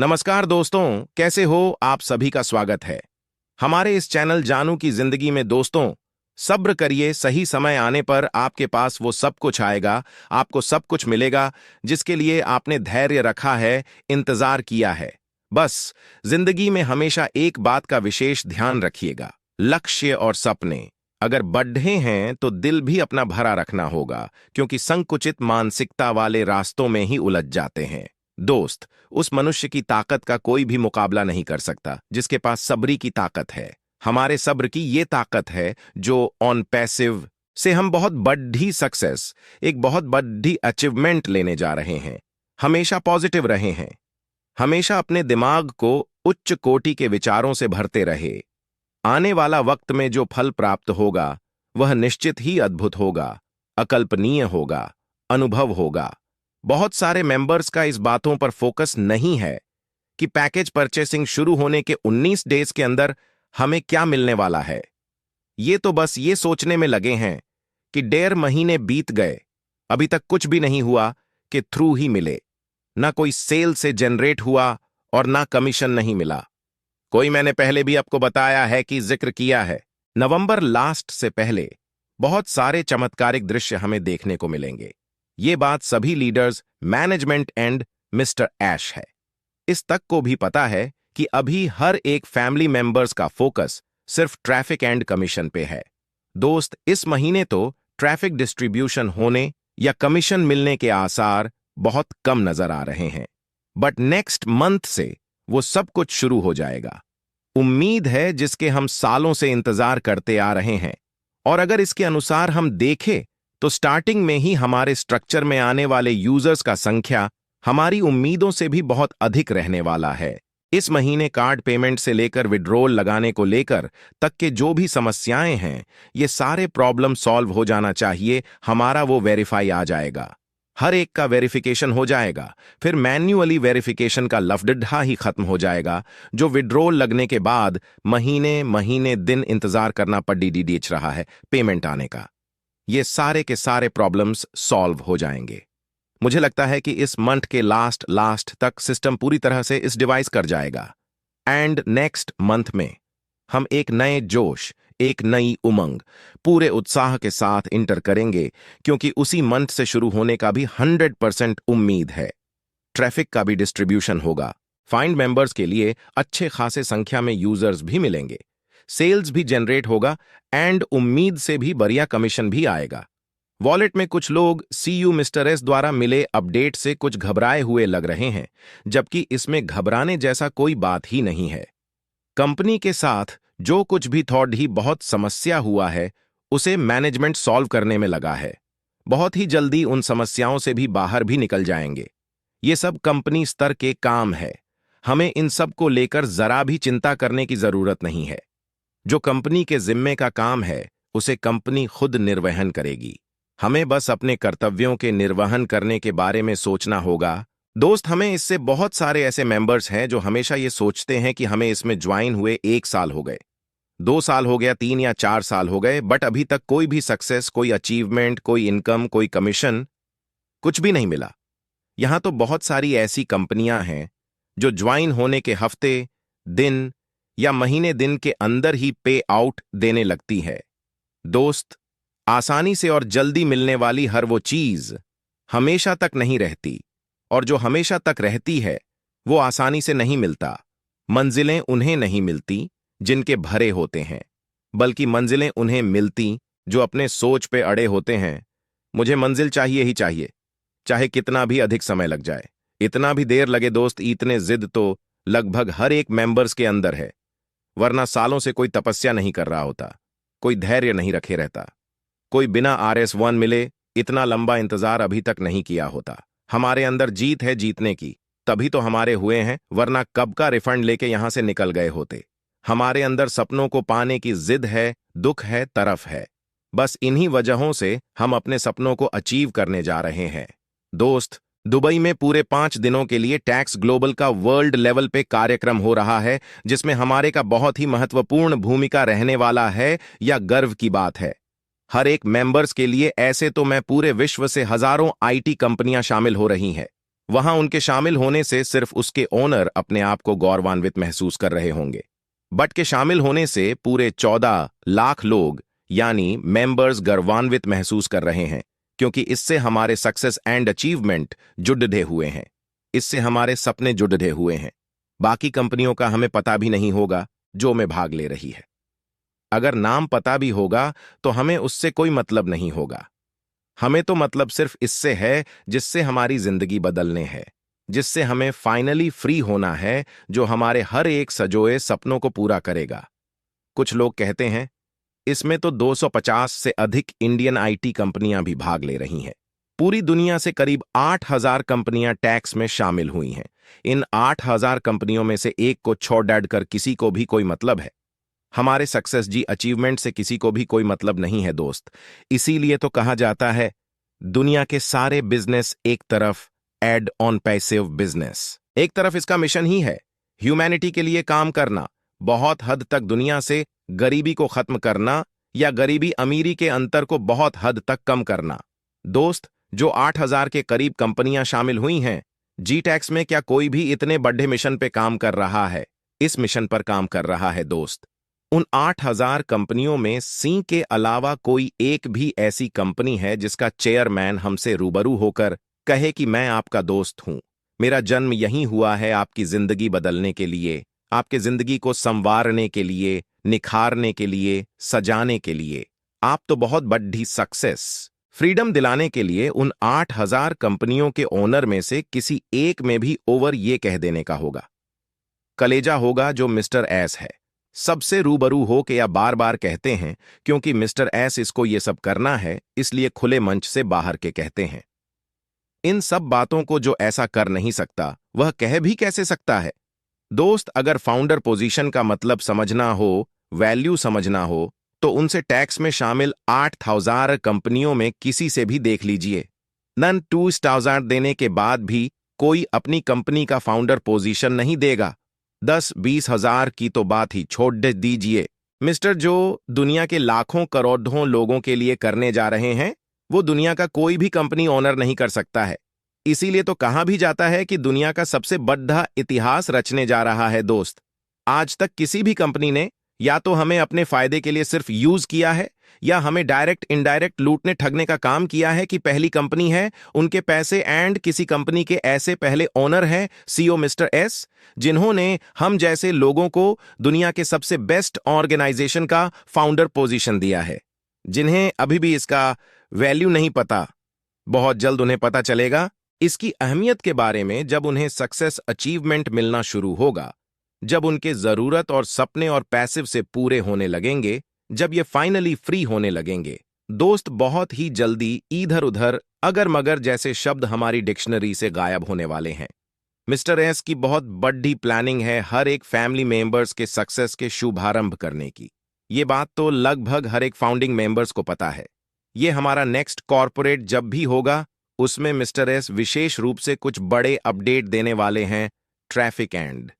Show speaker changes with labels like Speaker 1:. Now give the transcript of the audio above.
Speaker 1: नमस्कार दोस्तों, कैसे हो आप सभी का स्वागत है हमारे इस चैनल जानू की जिंदगी में। दोस्तों, सब्र करिए, सही समय आने पर आपके पास वो सब कुछ आएगा, आपको सब कुछ मिलेगा जिसके लिए आपने धैर्य रखा है, इंतजार किया है। बस जिंदगी में हमेशा एक बात का विशेष ध्यान रखिएगा, लक्ष्य और सपने अगर बढ़े हैं तो दिल भी अपना भरा रखना होगा, क्योंकि संकुचित मानसिकता वाले रास्तों में ही उलझ जाते हैं। दोस्त, उस मनुष्य की ताकत का कोई भी मुकाबला नहीं कर सकता जिसके पास सब्री की ताकत है। हमारे सब्र की ये ताकत है जो ऑन पैसिव से हम बहुत बड़ी सक्सेस, एक बहुत बड़ी अचीवमेंट लेने जा रहे हैं। हमेशा पॉजिटिव रहे हैं, हमेशा अपने दिमाग को उच्च कोटि के विचारों से भरते रहे। आने वाला वक्त में जो फल प्राप्त होगा वह निश्चित ही अद्भुत होगा, अकल्पनीय होगा, अनुभव होगा। बहुत सारे मेंबर्स का इस बातों पर फोकस नहीं है कि पैकेज परचेसिंग शुरू होने के 19 डेज के अंदर हमें क्या मिलने वाला है। ये तो बस ये सोचने में लगे हैं कि 1.5 महीने बीत गए, अभी तक कुछ भी नहीं हुआ कि थ्रू ही मिले। ना कोई सेल से जनरेट हुआ और ना कमीशन नहीं मिला। कोई, मैंने पहले भी आपको बताया है कि जिक्र किया है, नवंबर लास्ट से पहले बहुत सारे चमत्कारिक दृश्य हमें देखने को मिलेंगे। ये बात सभी लीडर्स, मैनेजमेंट एंड मिस्टर ऐश है। इस तक को भी पता है कि अभी हर एक फैमिली मेंबर्स का फोकस सिर्फ ट्रैफिक एंड कमीशन पे है। दोस्त, इस महीने तो ट्रैफिक डिस्ट्रीब्यूशन होने या कमीशन मिलने के आसार बहुत कम नजर आ रहे हैं, बट नेक्स्ट मंथ से वो सब कुछ शुरू हो जाएगा। उम्मीद है जिसके हम सालों से इंतजार करते आ रहे हैं। और अगर इसके अनुसार हम देखें तो स्टार्टिंग में ही हमारे स्ट्रक्चर में आने वाले यूजर्स का संख्या हमारी उम्मीदों से भी बहुत अधिक रहने वाला है। इस महीने कार्ड पेमेंट से लेकर विड्रॉल लगाने को लेकर तक के जो भी समस्याएं हैं, ये सारे प्रॉब्लम सॉल्व हो जाना चाहिए। हमारा वो वेरीफाई आ जाएगा, हर एक का वेरिफिकेशन हो जाएगा, फिर मैन्युअली वेरिफिकेशन का लफड़हा ही खत्म हो जाएगा, जो विड्रॉल लगने के बाद महीने महीने दिन इंतजार करना पड़ डीडीएच रहा है पेमेंट आने का। ये सारे के सारे प्रॉब्लम्स सॉल्व हो जाएंगे। मुझे लगता है कि इस मंथ के लास्ट तक सिस्टम पूरी तरह से इस डिवाइस कर जाएगा। एंड नेक्स्ट मंथ में हम एक नए जोश, एक नई उमंग, पूरे उत्साह के साथ इंटर करेंगे, क्योंकि उसी मंथ से शुरू होने का भी 100% उम्मीद है। ट्रैफिक का भी डिस्ट्रीब्यूशन होगा, फाइंड मेंबर्स के लिए अच्छे खासे संख्या में यूजर्स भी मिलेंगे, सेल्स भी जनरेट होगा एंड उम्मीद से भी बढ़िया कमीशन भी आएगा। वॉलेट में कुछ लोग सीयू मिस्टर एस द्वारा मिले अपडेट से कुछ घबराए हुए लग रहे हैं, जबकि इसमें घबराने जैसा कोई बात ही नहीं है। कंपनी के साथ जो कुछ भी थोड़ी ही बहुत समस्या हुआ है उसे मैनेजमेंट सॉल्व करने में लगा है। बहुत ही जल्दी उन समस्याओं से भी बाहर भी निकल जाएंगे। ये सब कंपनी स्तर के काम है, हमें इन सब को लेकर जरा भी चिंता करने की जरूरत नहीं है। जो कंपनी के जिम्मे का काम है उसे कंपनी खुद निर्वहन करेगी। हमें बस अपने कर्तव्यों के निर्वहन करने के बारे में सोचना होगा। दोस्त, हमें इससे बहुत सारे ऐसे मेंबर्स हैं जो हमेशा ये सोचते हैं कि हमें इसमें ज्वाइन हुए 1 साल हो गए, 2 साल हो गया, 3 या 4 साल हो गए, बट अभी तक कोई भी सक्सेस, कोई अचीवमेंट, कोई इनकम, कोई कमीशन, कुछ भी नहीं मिला। यहां तो बहुत सारी ऐसी कंपनियां हैं जो ज्वाइन होने के हफ्ते, दिन या महीने दिन के अंदर ही पे आउट देने लगती है। दोस्त, आसानी से और जल्दी मिलने वाली हर वो चीज हमेशा तक नहीं रहती, और जो हमेशा तक रहती है वो आसानी से नहीं मिलता। मंजिलें उन्हें नहीं मिलती जिनके भरे होते हैं, बल्कि मंजिलें उन्हें मिलती जो अपने सोच पे अड़े होते हैं। मुझे मंजिल चाहिए ही चाहिए, चाहे कितना भी अधिक समय लग जाए, इतना भी देर लगे। दोस्त, इतने जिद तो लगभग हर एक मेंबर्स के अंदर है, वरना सालों से कोई तपस्या नहीं कर रहा होता, कोई धैर्य नहीं रखे रहता, कोई बिना RS1 मिले इतना लंबा इंतजार अभी तक नहीं किया होता। हमारे अंदर जीत है जीतने की, तभी तो हमारे हुए हैं, वरना कब का रिफंड लेके यहां से निकल गए होते। हमारे अंदर सपनों को पाने की जिद है, दुख है, तरफ है। बस इन्हीं वजहों से हम अपने सपनों को अचीव करने जा रहे हैं। दोस्त, दुबई में पूरे 5 दिनों के लिए टैक्स ग्लोबल का वर्ल्ड लेवल पे कार्यक्रम हो रहा है, जिसमें हमारे का बहुत ही महत्वपूर्ण भूमिका रहने वाला है। या गर्व की बात है हर एक मेंबर्स के लिए। ऐसे तो मैं पूरे विश्व से हजारों IT कंपनियां शामिल हो रही हैं, वहां उनके शामिल होने से सिर्फ उसके ओनर अपने आप को गौरवान्वित महसूस कर रहे होंगे, बट के शामिल होने से पूरे 14 लाख लोग यानी मेंबर्स गर्वान्वित महसूस कर रहे हैं, क्योंकि इससे हमारे सक्सेस एंड अचीवमेंट जुड़े हुए हैं, इससे हमारे सपने जुड़े हुए हैं। बाकी कंपनियों का हमें पता भी नहीं होगा जो में भाग ले रही है। अगर नाम पता भी होगा तो हमें उससे कोई मतलब नहीं होगा। हमें तो मतलब सिर्फ इससे है जिससे हमारी जिंदगी बदलने है, जिससे हमें फाइनली फ्री होना है, जो हमारे हर एक सजोए सपनों को पूरा करेगा। कुछ लोग कहते हैं इसमें तो 250 से अधिक इंडियन आईटी कंपनियां भी भाग ले रही हैं। पूरी दुनिया से करीब 8,000 कंपनियां टैक्स में शामिल हुई हैं। इन 8,000 कंपनियों में से एक को छोड़ कर किसी को भी कोई मतलब है। हमारे सक्सेस जी अचीवमेंट से किसी को भी कोई मतलब नहीं है दोस्त। इसीलिए तो कहा जाता है दुनिया के सारे बिजनेस एक तरफ एड ऑन पैसिव बिजनेस, एक तरफ इसका मिशन ही है ह्यूमैनिटी के लिए काम करना, बहुत हद तक दुनिया से गरीबी को खत्म करना या गरीबी अमीरी के अंतर को बहुत हद तक कम करना। दोस्त, जो 8,000 के करीब कंपनियां शामिल हुई हैं जी टैक्स में, क्या कोई भी इतने बड़े मिशन पे काम कर रहा है? इस मिशन पर काम कर रहा है दोस्त। उन 8,000 कंपनियों में सी के अलावा कोई एक भी ऐसी कंपनी है जिसका चेयरमैन हमसे रूबरू होकर कहे कि मैं आपका दोस्त हूं, मेरा जन्म यहीं हुआ है आपकी जिंदगी बदलने के लिए, आपके जिंदगी को संवारने के लिए, निखारने के लिए, सजाने के लिए। आप तो बहुत बड़ी सक्सेस, फ्रीडम दिलाने के लिए उन 8,000 कंपनियों के ओनर में से किसी एक में भी ओवर ये कह देने का होगा, कलेजा होगा जो मिस्टर एस है, सबसे रूबरू हो के या बार बार कहते हैं क्योंकि मिस्टर एस इसको ये सब करना है, इसलिए खुले मंच से बाहर के कहते हैं। इन सब बातों को जो ऐसा कर नहीं सकता वह कह भी कैसे सकता है? दोस्त, अगर फाउंडर पोजीशन का मतलब समझना हो, वैल्यू समझना हो, तो उनसे टैक्स में शामिल 8,000 कंपनियों में किसी से भी देख लीजिए। नन 2 स्टार देने के बाद भी कोई अपनी कंपनी का फाउंडर पोजीशन नहीं देगा। 10-20 हजार की तो बात ही छोड़ दीजिए। मिस्टर जो दुनिया के लाखों करोड़ों लोगों के लिए करने जा रहे हैं, वो दुनिया का कोई भी कंपनी ओनर नहीं कर सकता है। इसीलिए तो कहा भी जाता है कि दुनिया का सबसे बड़ा इतिहास रचने जा रहा है दोस्त। आज तक किसी भी कंपनी ने या तो हमें अपने फायदे के लिए सिर्फ यूज किया है, या हमें डायरेक्ट इनडायरेक्ट लूटने ठगने का काम किया है कि पहली कंपनी है, उनके पैसे एंड किसी कंपनी के ऐसे पहले ओनर हैं सीईओ मिस्टर एस, जिन्होंने हम जैसे लोगों को दुनिया के सबसे बेस्ट ऑर्गेनाइजेशन का फाउंडर पोजीशन दिया है, जिन्हें अभी भी इसका वैल्यू नहीं पता। बहुत जल्द उन्हें पता चलेगा इसकी अहमियत के बारे में जब उन्हें सक्सेस अचीवमेंट मिलना शुरू होगा, जब उनके जरूरत और सपने और पैसिव से पूरे होने लगेंगे, जब ये फाइनली फ्री होने लगेंगे। दोस्त, बहुत ही जल्दी इधर उधर अगर मगर जैसे शब्द हमारी डिक्शनरी से गायब होने वाले हैं। मिस्टर एस की बहुत बड़ी प्लानिंग है हर एक फैमिली मेंबर्स के सक्सेस के शुभारंभ करने की। ये बात तो लगभग हर एक फाउंडिंग मेंबर्स को पता है। ये हमारा नेक्स्ट कॉर्पोरेट जब भी होगा, उसमें मिस्टर एस विशेष रूप से कुछ बड़े अपडेट देने वाले हैं ट्रैफिक एंड